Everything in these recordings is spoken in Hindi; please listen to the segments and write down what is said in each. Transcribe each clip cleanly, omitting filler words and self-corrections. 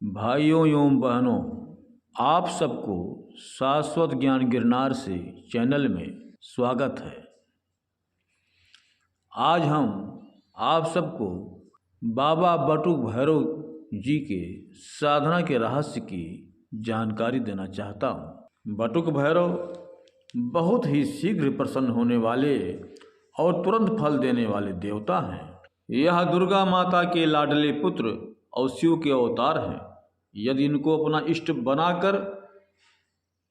भाइयों एवं बहनों, आप सबको शाश्वत ज्ञान गिरनार से चैनल में स्वागत है। आज हम आप सबको बाबा बटुक भैरव जी के साधना के रहस्य की जानकारी देना चाहता हूँ। बटुक भैरव बहुत ही शीघ्र प्रसन्न होने वाले और तुरंत फल देने वाले देवता हैं। यह दुर्गा माता के लाडले पुत्र और शिव के अवतार हैं। यदि इनको अपना इष्ट बनाकर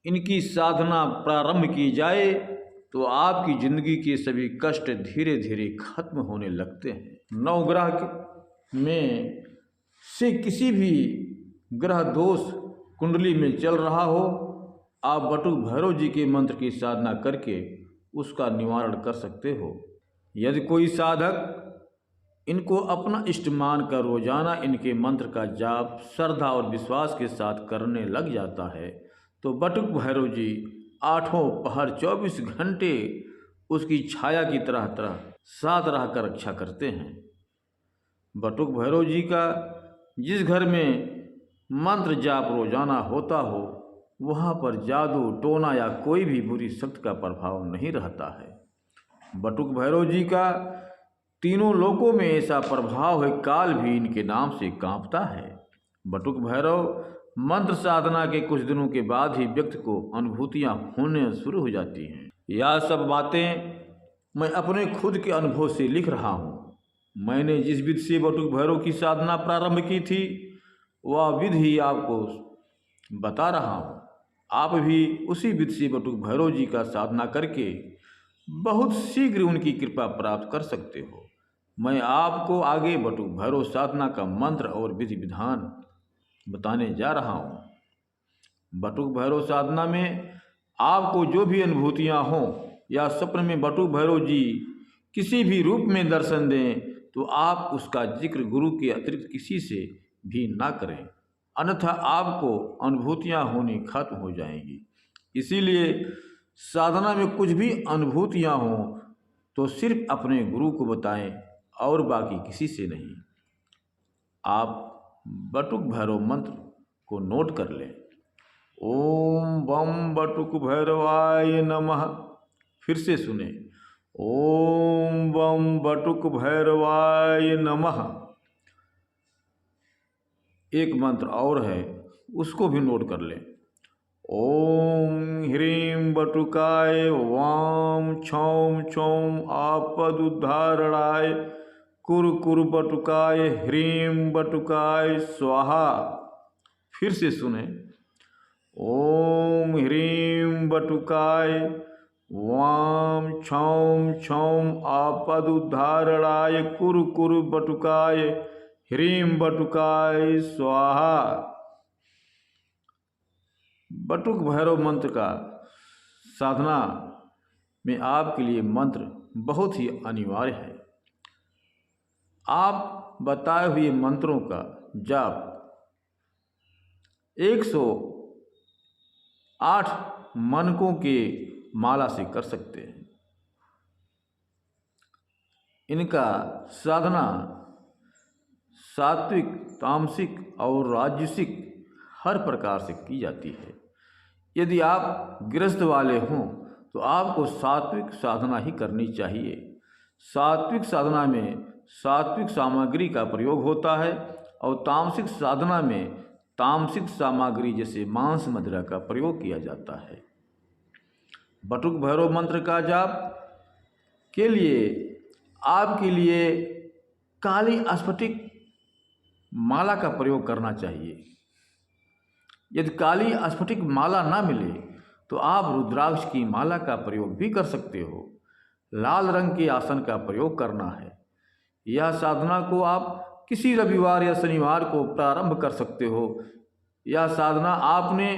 इनकी साधना प्रारंभ की जाए तो आपकी जिंदगी के सभी कष्ट धीरे धीरे खत्म होने लगते हैं। नवग्रह में से किसी भी ग्रह दोष कुंडली में चल रहा हो, आप बटुक भैरव जी के मंत्र की साधना करके उसका निवारण कर सकते हो। यदि कोई साधक इनको अपना इष्ट मानकर रोजाना इनके मंत्र का जाप श्रद्धा और विश्वास के साथ करने लग जाता है तो बटुक भैरव जी आठों पहर 24 घंटे उसकी छाया की तरह साथ रहकर रक्षा करते हैं। बटुक भैरव जी का जिस घर में मंत्र जाप रोजाना होता हो वहाँ पर जादू टोना या कोई भी बुरी शक्ति का प्रभाव नहीं रहता है। बटुक भैरव जी का तीनों लोकों में ऐसा प्रभाव है, काल भी इनके नाम से कांपता है। बटुक भैरव मंत्र साधना के कुछ दिनों के बाद ही व्यक्ति को अनुभूतियां होने शुरू हो जाती हैं। यह सब बातें मैं अपने खुद के अनुभव से लिख रहा हूँ। मैंने जिस विधि से बटुक भैरव की साधना प्रारंभ की थी वह विधि ही आपको बता रहा हूँ। आप भी उसी विधि से बटुक भैरव जी का साधना करके बहुत शीघ्र उनकी कृपा प्राप्त कर सकते हो। मैं आपको आगे बटुक भैरव साधना का मंत्र और विधि विधान बताने जा रहा हूँ। बटुक भैरव साधना में आपको जो भी अनुभूतियाँ हों या स्वप्न में बटुक भैरव जी किसी भी रूप में दर्शन दें तो आप उसका जिक्र गुरु के अतिरिक्त किसी से भी ना करें, अन्यथा आपको अनुभूतियाँ होनी खत्म हो जाएंगी। इसीलिए साधना में कुछ भी अनुभूतियाँ हों तो सिर्फ अपने गुरु को बताएं और बाकी किसी से नहीं। आप बटुक भैरव मंत्र को नोट कर लें। ओम बम बटुक भैरवाय नमः। फिर से सुने, ओम बम बटुक भैरवाय नमः। एक मंत्र और है, उसको भी नोट कर लें। ओम ह्रीं बटुकाय वाम छौम छौम आपद उद्धारणाय कुर बटुकाय ह्रीं बटुकाय स्वाहा। फिर से सुने, ओम ह्रीं बटुकाय वाम छौम छौम आपद उद्धारणाय कुर बटुकाय ह्रीं बटुकाय स्वाहा। बटुक भैरव मंत्र का साधना में आपके लिए मंत्र बहुत ही अनिवार्य है। आप बताए हुए मंत्रों का जाप 108 मनकों के माला से कर सकते हैं। इनका साधना सात्विक, तामसिक और राजसिक हर प्रकार से की जाती है। यदि आप गृहस्थ वाले हों तो आपको सात्विक साधना ही करनी चाहिए। सात्विक साधना में सात्विक सामग्री का प्रयोग होता है और तामसिक साधना में तामसिक सामग्री जैसे मांस मदिरा का प्रयोग किया जाता है। बटुक भैरव मंत्र का जाप के लिए आपके लिए काली स्फटिक माला का प्रयोग करना चाहिए। यदि काली स्फटिक माला ना मिले तो आप रुद्राक्ष की माला का प्रयोग भी कर सकते हो। लाल रंग के आसन का प्रयोग करना है। यह साधना को आप किसी रविवार या शनिवार को प्रारंभ कर सकते हो। यह साधना आपने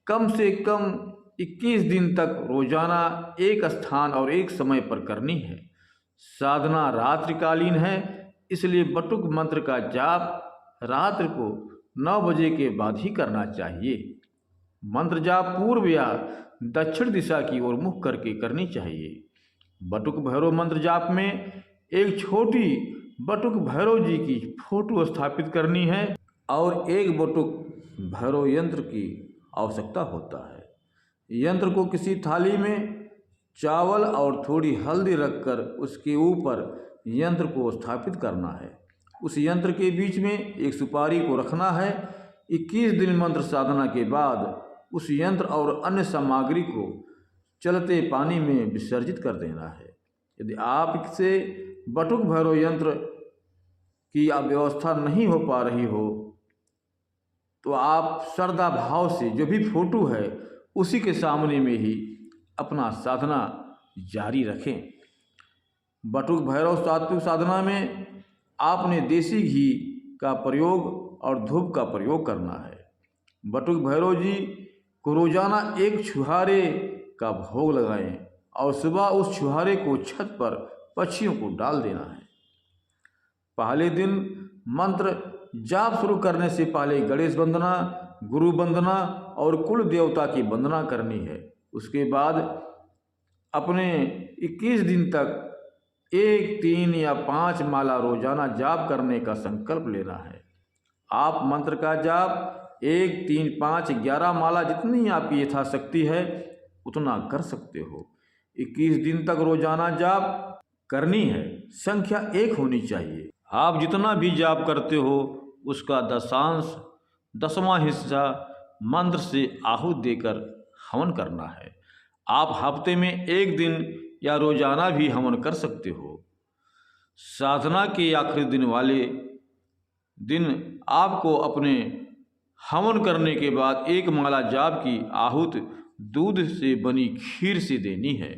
कम से कम 21 दिन तक रोजाना एक स्थान और एक समय पर करनी है। साधना रात्रिकालीन है, इसलिए बटुक मंत्र का जाप रात्रि को 9 बजे के बाद ही करना चाहिए। मंत्र जाप पूर्व या दक्षिण दिशा की ओर मुख करके करनी चाहिए। बटुक भैरव मंत्र जाप में एक छोटी बटुक भैरव जी की फोटो स्थापित करनी है और एक बटुक भैरव यंत्र की आवश्यकता होता है। यंत्र को किसी थाली में चावल और थोड़ी हल्दी रखकर उसके ऊपर यंत्र को स्थापित करना है। उस यंत्र के बीच में एक सुपारी को रखना है। 21 दिन मंत्र साधना के बाद उस यंत्र और अन्य सामग्री को चलते पानी में विसर्जित कर देना है। यदि आपसे बटुक भैरव यंत्र की व्यवस्था नहीं हो पा रही हो तो आप श्रद्धा भाव से जो भी फोटो है उसी के सामने में ही अपना साधना जारी रखें। बटुक भैरव सात्विक साधना में आपने देसी घी का प्रयोग और धूप का प्रयोग करना है। बटुक भैरव जी को रोजाना एक छुहारे का भोग लगाएं और सुबह उस छुहारे को छत पर पक्षियों को डाल देना है। पहले दिन मंत्र जाप शुरू करने से पहले गणेश वंदना, गुरु वंदना और कुल देवता की वंदना करनी है। उसके बाद अपने 21 दिन तक 1, 3 या 5 माला रोजाना जाप करने का संकल्प लेना है। आप मंत्र का जाप 1, 3, 5, 11 माला जितनी आपकी यथाशक्ति है उतना कर सकते हो। 21 दिन तक रोजाना जाप करनी है। संख्या 1 होनी चाहिए। आप जितना भी जाप करते हो उसका 10वां हिस्सा मंत्र से आहूत देकर हवन करना है। आप हफ्ते में 1 दिन या रोजाना भी हवन कर सकते हो। साधना के आखिरी दिन वाले दिन आपको अपने हवन करने के बाद 1 माला जाप की आहूत दूध से बनी खीर से देनी है।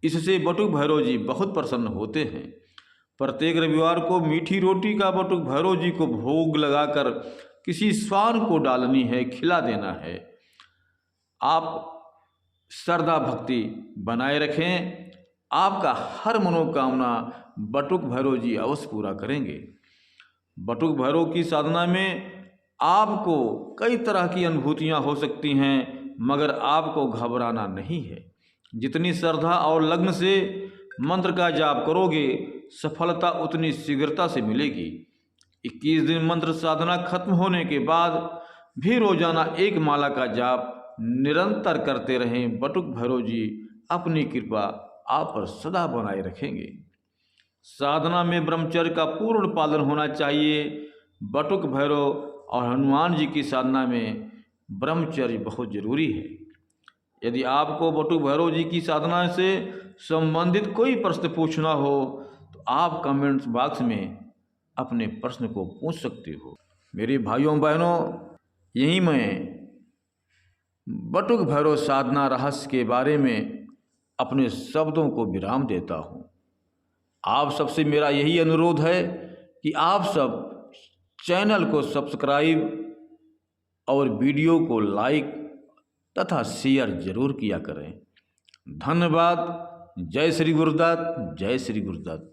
इससे बटुक भैरव जी बहुत प्रसन्न होते हैं। प्रत्येक रविवार को मीठी रोटी का बटुक भैरव जी को भोग लगाकर किसी श्वान को डालनी है, खिला देना है। आप श्रद्धा भक्ति बनाए रखें। आपका हर मनोकामना बटुक भैरव जी अवश्य पूरा करेंगे। बटुक भैरव की साधना में आपको कई तरह की अनुभूतियाँ हो सकती हैं, मगर आपको घबराना नहीं है। जितनी श्रद्धा और लग्न से मंत्र का जाप करोगे सफलता उतनी शीघ्रता से मिलेगी। 21 दिन मंत्र साधना खत्म होने के बाद भी रोजाना 1 माला का जाप निरंतर करते रहें। बटुक भैरव जी अपनी कृपा आप पर सदा बनाए रखेंगे। साधना में ब्रह्मचर्य का पूर्ण पालन होना चाहिए। बटुक भैरव और हनुमान जी की साधना में ब्रह्मचर्य बहुत जरूरी है। यदि आपको बटुक भैरव जी की साधना से संबंधित कोई प्रश्न पूछना हो तो आप कमेंट्स बॉक्स में अपने प्रश्न को पूछ सकते हो। मेरे भाइयों बहनों, यही मैं बटुक भैरव साधना रहस्य के बारे में अपने शब्दों को विराम देता हूँ। आप सबसे मेरा यही अनुरोध है कि आप सब चैनल को सब्सक्राइब और वीडियो को लाइक तथा शेयर जरूर किया करें। धन्यवाद। जय श्री गुरुदत्त। जय श्री गुरुदत्त।